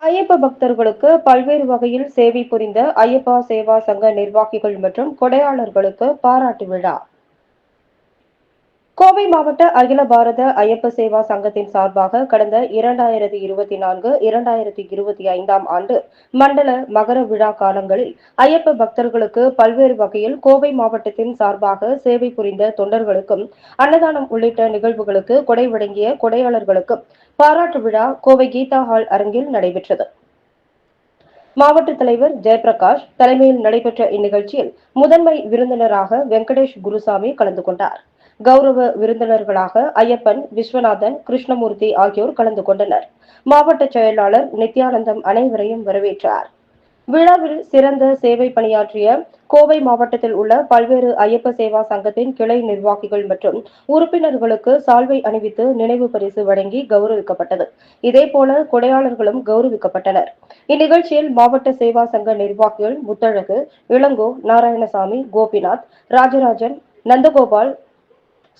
ஐயப்ப பக்தர்களுக்கு பல்வேறு வகையில் சேவை புரிந்த ஐயப்பா சேவா சங்க நிர்வாகிகள் மற்றும் கொடையாளர்களுக்கு பாராட்டு விழா. கோவை மாவட்ட அகில பாரத ஐயப்ப சேவா சங்கத்தின் சார்பாக கடந்த 2024, 2025ஆம் ஆண்டு மண்டல மகர விழா காலங்களில் ஐயப்ப பக்தர்களுக்கு பல்வேறு வகையில் கோவை மாவட்டத்தின் சார்பாக சேவை புரிந்த தொண்டர்களுக்கும் அன்னதானம் உள்ளிட்ட நிகழ்வுகளுக்கு கொடை வழங்கிய கொடையாளர்களுக்கும் பாராட்டு விழா கோவை கீதா ஹால் அரங்கில் நடைபெற்றது. மாவட்ட தலைவர் ஜெயபிரகாஷ் தலைமையில் நடைபெற்ற இந்நிகழ்ச்சியில் முதன்மை விருந்தினராக வெங்கடேஷ் குருசாமி கலந்து கொண்டார். கௌரவ விருந்தினர்களாக ஐயப்பன், விஸ்வநாதன், கிருஷ்ணமூர்த்தி ஆகியோர் கலந்து கொண்டனர். மாவட்ட செயலாளர் நித்யானந்தம் அனைவரையும் வரவேற்றார். விழாவில் சிறந்த சேவை பணியாற்றிய கோவை மாவட்டத்தில் உள்ள பல்வேறு ஐயப்ப சேவா சங்கத்தின் கிளை நிர்வாகிகள் மற்றும் உறுப்பினர்களுக்கு சால்வை அணிவித்து நினைவு பரிசு வழங்கி கௌரவிக்கப்பட்டது. இதேபோல கொடையாளர்களும் கௌரவிக்கப்பட்டனர். இந்நிகழ்ச்சியில் மாவட்ட சேவா சங்க நிர்வாகிகள் முத்தழகு, இளங்கோ, நாராயணசாமி, கோபிநாத், ராஜராஜன், நந்தகோபால்,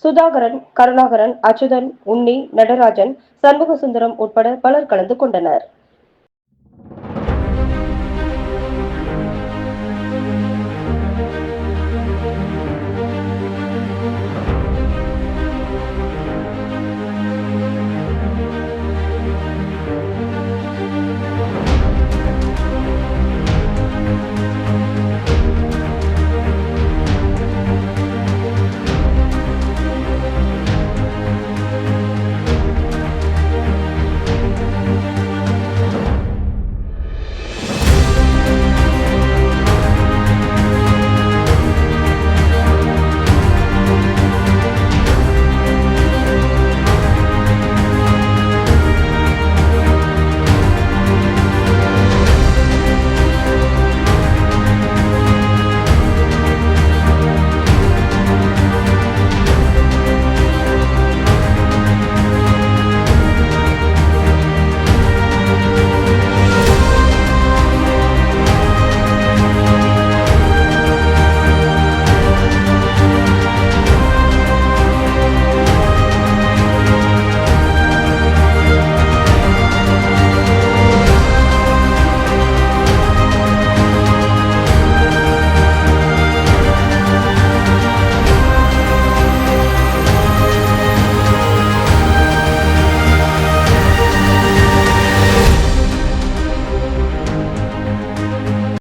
சுதாகரன், கருணாகரன், அச்சுதன், உன்னி, நடராஜன், சண்முகசுந்தரம் உட்பட பலர் கலந்து கொண்டனர்.